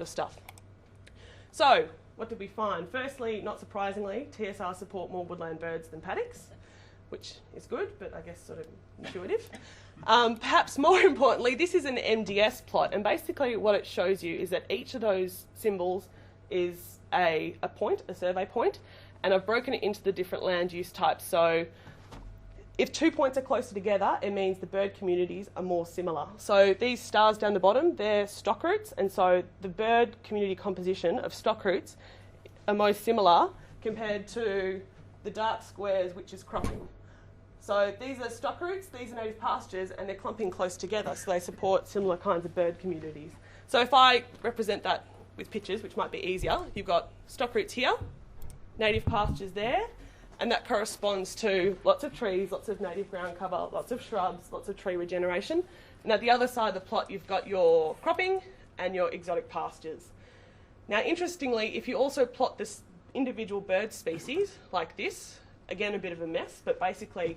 of stuff. So, what did we find? Firstly, not surprisingly, TSR support more woodland birds than paddocks, which is good, but I guess sort of intuitive. Perhaps more importantly, this is an MDS plot, and basically what it shows you is that each of those symbols is a point, a survey point, and I've broken it into the different land use types. So if 2 points are closer together, it means the bird communities are more similar. So these stars down the bottom, they're stock roots, and so the bird community composition of stock roots are most similar compared to the dark squares, which is cropping. So these are stock roots, these are native pastures, and they're clumping close together, so they support similar kinds of bird communities. So if I represent that with pictures, which might be easier, you've got stock roots here, native pastures there, and that corresponds to lots of trees, lots of native ground cover, lots of shrubs, lots of tree regeneration. And at the other side of the plot, you've got your cropping and your exotic pastures. Now, interestingly, if you also plot this individual bird species like this, again, a bit of a mess, but basically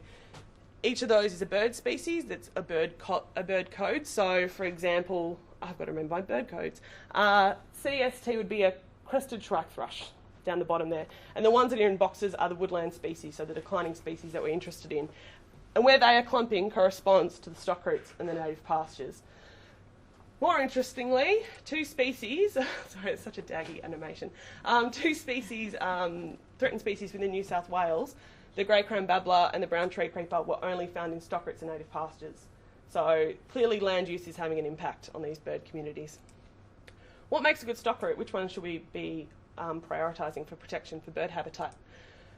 each of those is a bird species that's a bird code. So, for example, I've got to remember my bird codes. CST would be a crested shrike thrush down the bottom there. And the ones that are in boxes are the woodland species, so the declining species that we're interested in. And where they are clumping corresponds to the stock roots and the native pastures. More interestingly, two species, sorry, it's such a daggy animation, two species, threatened species within New South Wales, the grey crown babbler and the brown tree creeper, were only found in stock roots and native pastures. So clearly land use is having an impact on these bird communities. What makes a good stock root? Which one should we be prioritising for protection for bird habitat?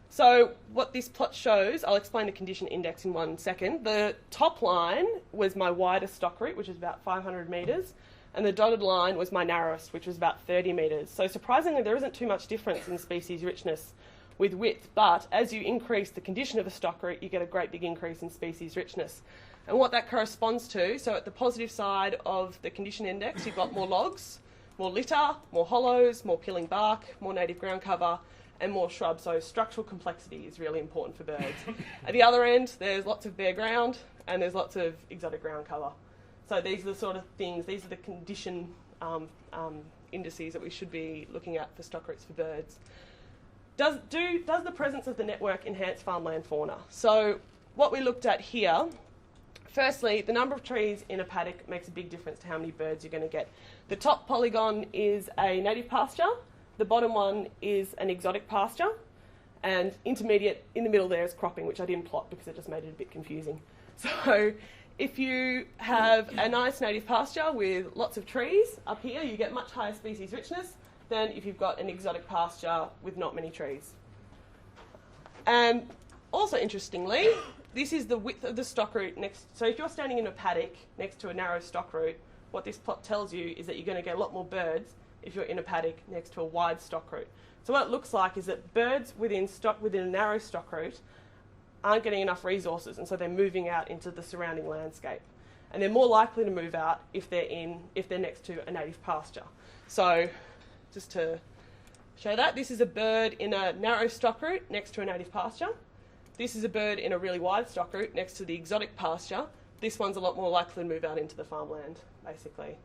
So what this plot shows, I'll explain the condition index in 1 second. The top line was my widest stock route, which is about 500 metres, and the dotted line was my narrowest, which was about 30 metres. So surprisingly, there isn't too much difference in species richness with width, but as you increase the condition of a stock route, you get a great big increase in species richness. And what that corresponds to, so at the positive side of the condition index, you've got more logs, more litter, more hollows, more peeling bark, more native ground cover, and more shrubs. So structural complexity is really important for birds. At the other end, there's lots of bare ground and there's lots of exotic ground cover. So these are the sort of things, these are the condition indices that we should be looking at for stock routes for birds. Does the presence of the network enhance farmland fauna? So what we looked at here, firstly, the number of trees in a paddock makes a big difference to how many birds you're going to get. The top polygon is a native pasture, the bottom one is an exotic pasture, and intermediate in the middle there is cropping, which I didn't plot because it just made it a bit confusing. So if you have a nice native pasture with lots of trees up here, you get much higher species richness than if you've got an exotic pasture with not many trees. And also interestingly, this is the width of the stock route next. So if you're standing in a paddock next to a narrow stock route, what this plot tells you is that you're going to get a lot more birds if you're in a paddock next to a wide stock route. So what it looks like is that birds within a narrow stock route aren't getting enough resources, and so they're moving out into the surrounding landscape. And they're more likely to move out if they're next to a native pasture. So just to show that, this is a bird in a narrow stock route next to a native pasture. This is a bird in a really wide stock route next to the exotic pasture. This one's a lot more likely to move out into the farmland, basically.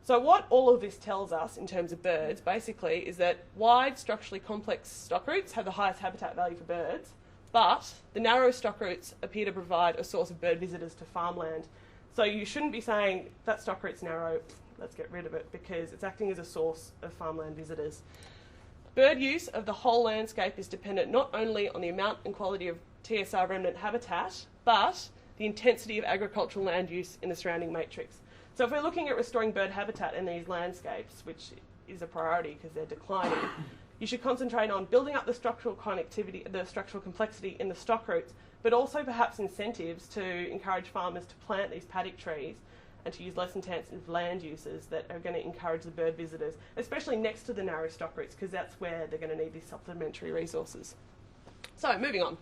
So what all of this tells us in terms of birds, basically, is that wide, structurally complex stock routes have the highest habitat value for birds, but the narrow stock routes appear to provide a source of bird visitors to farmland. So you shouldn't be saying, that stock route's narrow, let's get rid of it, because it's acting as a source of farmland visitors. Bird use of the whole landscape is dependent not only on the amount and quality of TSR remnant habitat, but the intensity of agricultural land use in the surrounding matrix. So if we're looking at restoring bird habitat in these landscapes, which is a priority because they're declining, you should concentrate on building up the structural connectivity, the structural complexity in the stock routes, but also perhaps incentives to encourage farmers to plant these paddock trees and to use less intensive land uses that are going to encourage the bird visitors, especially next to the narrow stock routes, because that's where they're going to need these supplementary resources. So moving on.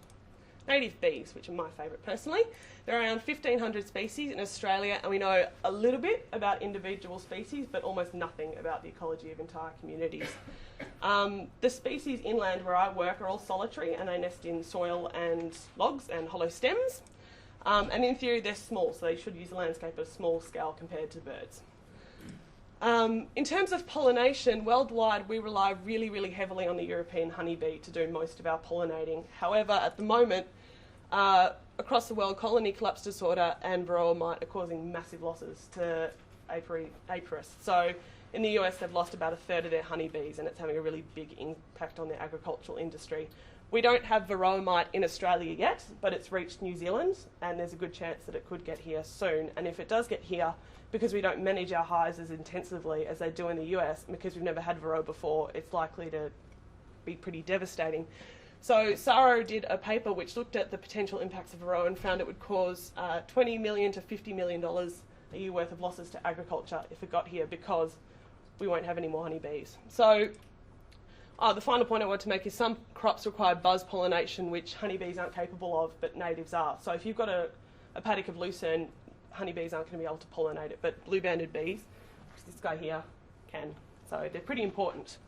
Native bees, which are my favourite personally. There are around 1,500 species in Australia, and we know a little bit about individual species, but almost nothing about the ecology of entire communities. The species inland where I work are all solitary, and they nest in soil and logs and hollow stems. And in theory, they're small, so they should use a landscape of small scale compared to birds. In terms of pollination, worldwide we rely really, really heavily on the European honeybee to do most of our pollinating. However, at the moment, across the world, colony collapse disorder and varroa mite are causing massive losses to apiarists. So in the US, they've lost about a third of their honeybees, and it's having a really big impact on the agricultural industry. We don't have varroa mite in Australia yet, but it's reached New Zealand, and there's a good chance that it could get here soon. And if it does get here, because we don't manage our hives as intensively as they do in the US, and because we've never had varroa before, it's likely to be pretty devastating. So Saro did a paper which looked at the potential impacts of varroa and found it would cause $20 million to $50 million a year worth of losses to agriculture if it got here, because we won't have any more honeybees. So the final point I want to make is some crops require buzz pollination, which honeybees aren't capable of, but natives are. So if you've got a paddock of lucerne, honeybees aren't going to be able to pollinate it, but blue-banded bees, which this guy here, can. So they're pretty important.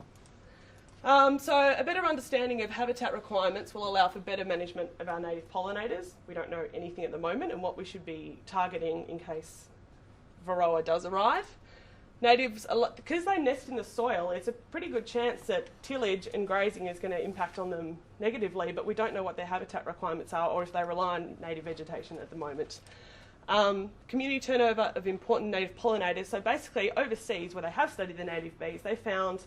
So a better understanding of habitat requirements will allow for better management of our native pollinators. We don't know anything at the moment and what we should be targeting in case varroa does arrive. Natives, because they nest in the soil, it's a pretty good chance that tillage and grazing is going to impact on them negatively, but we don't know what their habitat requirements are or if they rely on native vegetation at the moment. Community turnover of important native pollinators. So basically overseas, where they have studied the native bees, they found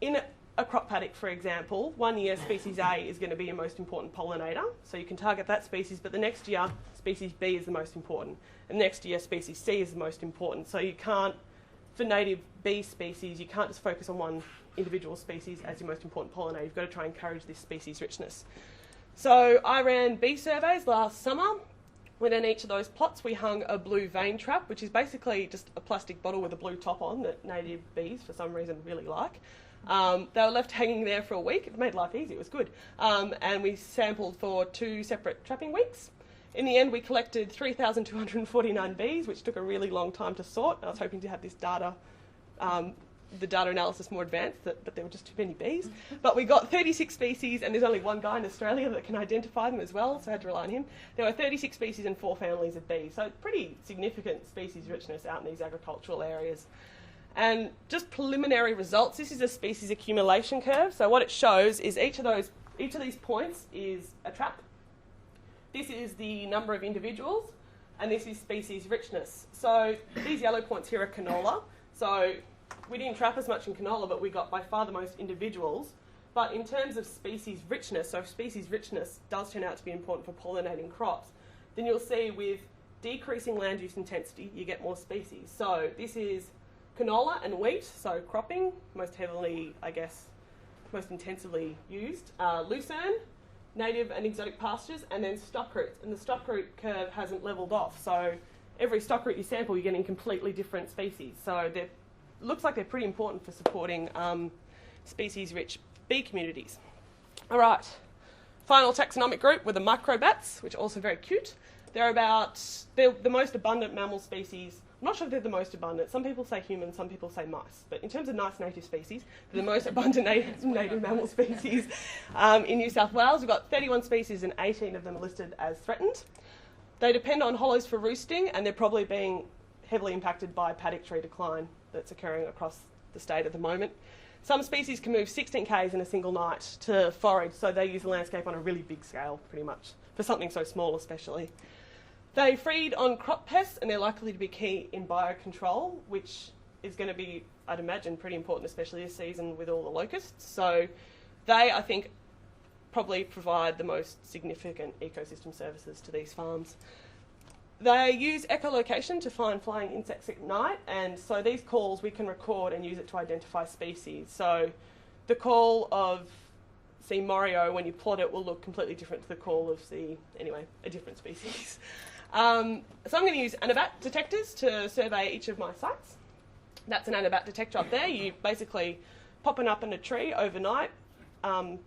in a crop paddock, for example, 1 year species A is going to be your most important pollinator, so you can target that species, but the next year species B is the most important, and next year species C is the most important. So you can't, for native bee species, you can't just focus on one individual species as your most important pollinator. You've got to try and encourage this species richness. So I ran bee surveys last summer. Within each of those plots we hung a blue vein trap, which is basically just a plastic bottle with a blue top on that native bees for some reason really like. They were left hanging there for a week. It made life easy, it was good. And we sampled for 2 separate trapping weeks. In the end, we collected 3,249 bees, which took a really long time to sort. I was hoping to have this data, the data analysis more advanced, but there were just too many bees. But we got 36 species, and there's only one guy in Australia that can identify them as well, so I had to rely on him. There were 36 species and 4 families of bees, so pretty significant species richness out in these agricultural areas. And just preliminary results, this is a species accumulation curve. So what it shows is each of these points is a trap. This is the number of individuals, and this is species richness. So these yellow points here are canola. So we didn't trap as much in canola, but we got by far the most individuals. But in terms of species richness, so if species richness does turn out to be important for pollinating crops, then you'll see with decreasing land use intensity, you get more species. So this is canola and wheat, so cropping, most heavily, I guess, most intensively used. Lucerne, native and exotic pastures, and then stockroot. And the stockroot curve hasn't levelled off, so every stockroot you sample, you're getting completely different species. So it looks like they're pretty important for supporting species-rich bee communities. All right, final taxonomic group were the microbats, which are also very cute. They're the most abundant mammal species. I'm not sure if they're the most abundant. Some people say humans, some people say mice. But in terms of nice native species, they're the most abundant native mammal species in New South Wales. We've got 31 species and 18 of them are listed as threatened. They depend on hollows for roosting, and they're probably being heavily impacted by paddock tree decline that's occurring across the state at the moment. Some species can move 16 k's in a single night to forage, so they use the landscape on a really big scale, pretty much, for something so small especially. They feed on crop pests, and they're likely to be key in biocontrol, which is going to be, I'd imagine, pretty important, especially this season with all the locusts. So they, I think, probably provide the most significant ecosystem services to these farms. They use echolocation to find flying insects at night, and so these calls we can record and use it to identify species. So the call of C. morio, when you plot it, will look completely different to the call of a different species. So I'm going to use anabat detectors to survey each of my sites. That's an anabat detector up there. You basically pop it up in a tree overnight, put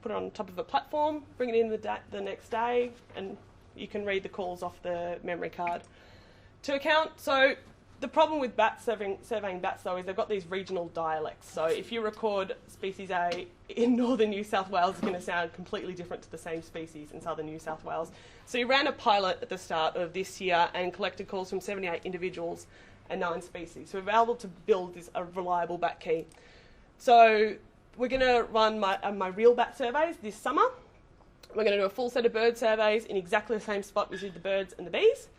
it on top of a platform, bring it in the next day, and you can read the calls off the memory card. To account, so the problem with surveying bats though is they've got these regional dialects. So if you record species A in northern New South Wales, it's going to sound completely different to the same species in southern New South Wales. So we ran a pilot at the start of this year and collected calls from 78 individuals and 9 species. So we're able to build a reliable bat key. So we're going to run my real bat surveys this summer. We're going to do a full set of bird surveys in exactly the same spot we did the birds and the bees.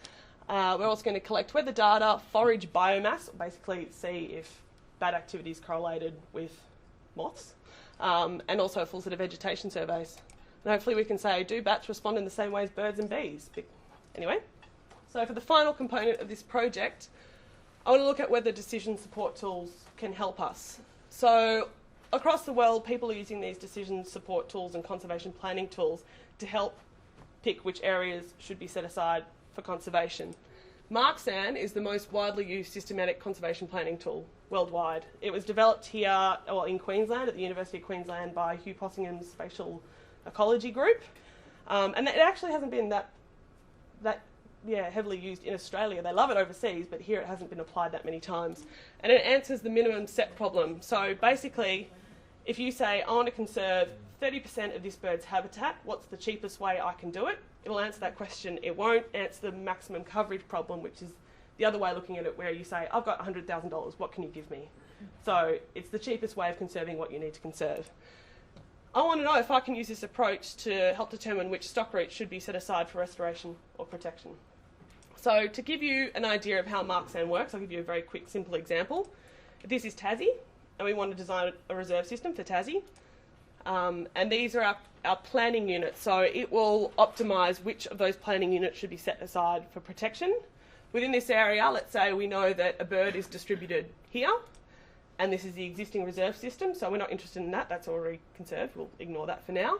We're also going to collect weather data, forage biomass, basically see if bat activity is correlated with moths, and also a full set of vegetation surveys. And hopefully we can say, do bats respond in the same way as birds and bees? Anyway, so for the final component of this project, I want to look at whether decision support tools can help us. So across the world, people are using these decision support tools and conservation planning tools to help pick which areas should be set aside for conservation. MarkSan is the most widely used systematic conservation planning tool worldwide. It was developed here, well, in Queensland, at the University of Queensland by Hugh Possingham's Spatial Ecology Group. And it actually hasn't been that heavily used in Australia. They love it overseas, but here it hasn't been applied that many times. And it answers the minimum set problem. So basically, if you say, I want to conserve 30% of this bird's habitat, what's the cheapest way I can do it? It will answer that question. It won't answer the maximum coverage problem, which is the other way of looking at it, where you say, I've got $100,000, what can you give me? So it's the cheapest way of conserving what you need to conserve. I want to know if I can use this approach to help determine which stock routes should be set aside for restoration or protection. So to give you an idea of how MarkSan works, I'll give you a very quick, simple example. This is Tassie, and we want to design a reserve system for Tassie. And these are our planning units, so it will optimise which of those planning units should be set aside for protection. Within this area, let's say we know that a bird is distributed here, and this is the existing reserve system, so we're not interested in that, that's already conserved, we'll ignore that for now.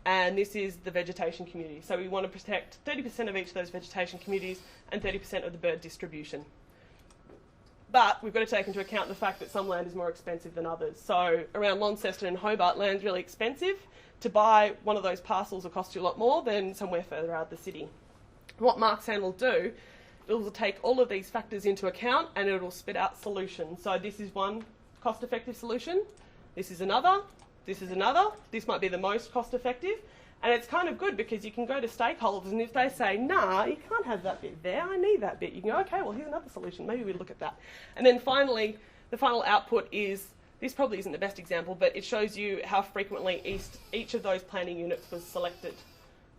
And this is the vegetation community, so we want to protect 30% of each of those vegetation communities and 30% of the bird distribution. But we've got to take into account the fact that some land is more expensive than others. So around Launceston and Hobart, land's really expensive. To buy one of those parcels will cost you a lot more than somewhere further out of the city. What MarkSan will do, it will take all of these factors into account and it will spit out solutions. So this is one cost-effective solution. This is another. This is another. This might be the most cost-effective. And it's kind of good because you can go to stakeholders and if they say, nah, you can't have that bit there, I need that bit, you can go, okay, well, here's another solution, maybe we look at that. And then finally, the final output is, this probably isn't the best example, but it shows you how frequently each of those planning units was selected.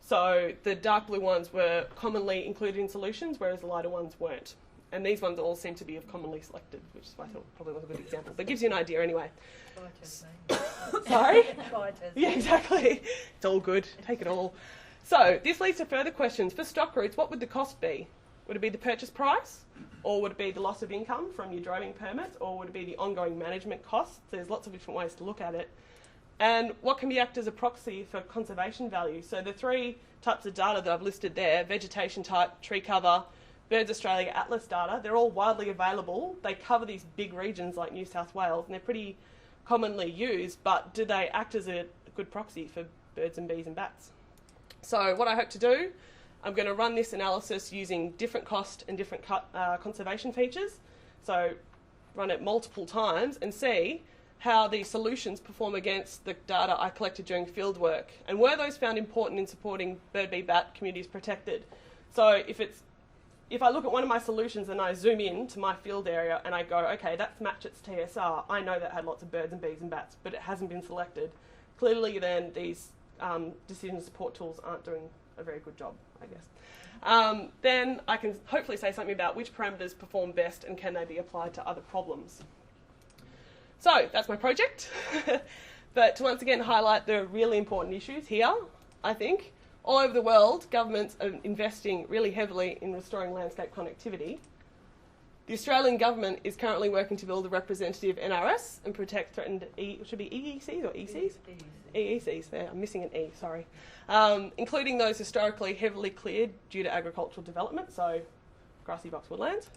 So the dark blue ones were commonly included in solutions, whereas the lighter ones weren't. And these ones all seem to be commonly selected, which is why I thought probably was a good example. But it gives you an idea anyway. Sorry? Yeah, exactly. It's all good. Take it all. So this leads to further questions. For stock routes, what would the cost be? Would it be the purchase price? Or would it be the loss of income from your driving permits? Or would it be the ongoing management costs? There's lots of different ways to look at it. And what can be acted as a proxy for conservation value? So the 3 types of data that I've listed there, vegetation type, tree cover, Birds Australia Atlas data, they're all widely available. They cover these big regions like New South Wales and they're pretty commonly used, but do they act as a good proxy for birds and bees and bats? So what I hope to do, I'm going to run this analysis using different cost and different conservation features. So run it multiple times and see how the solutions perform against the data I collected during field work. And were those found important in supporting bird, bee, bat communities protected? So if I look at one of my solutions and I zoom in to my field area and I go, okay, that's matched its TSR, I know that had lots of birds and bees and bats, but it hasn't been selected. Clearly then these decision support tools aren't doing a very good job, I guess. Then I can hopefully say something about which parameters perform best and can they be applied to other problems. So that's my project. But to once again highlight the really important issues here, I think, all over the world, governments are investing really heavily in restoring landscape connectivity. The Australian government is currently working to build a representative NRS and protect threatened should be EECs or ECs? EECs, there, I'm missing an E, sorry. Including those historically heavily cleared due to agricultural development, so grassy box woodlands.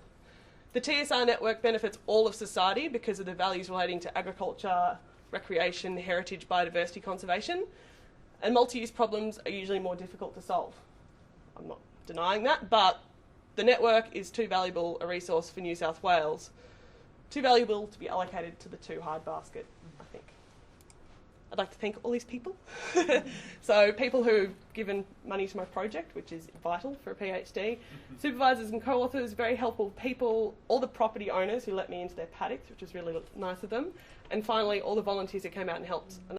The TSR network benefits all of society because of the values relating to agriculture, recreation, heritage, biodiversity conservation. And multi-use problems are usually more difficult to solve. I'm not denying that, but the network is too valuable a resource for New South Wales, too valuable to be allocated to the too hard basket, I think. I'd like to thank all these people. So people who've given money to my project, which is vital for a PhD, supervisors and co-authors, very helpful people, all the property owners who let me into their paddocks, which was really nice of them, and finally all the volunteers who came out and helped.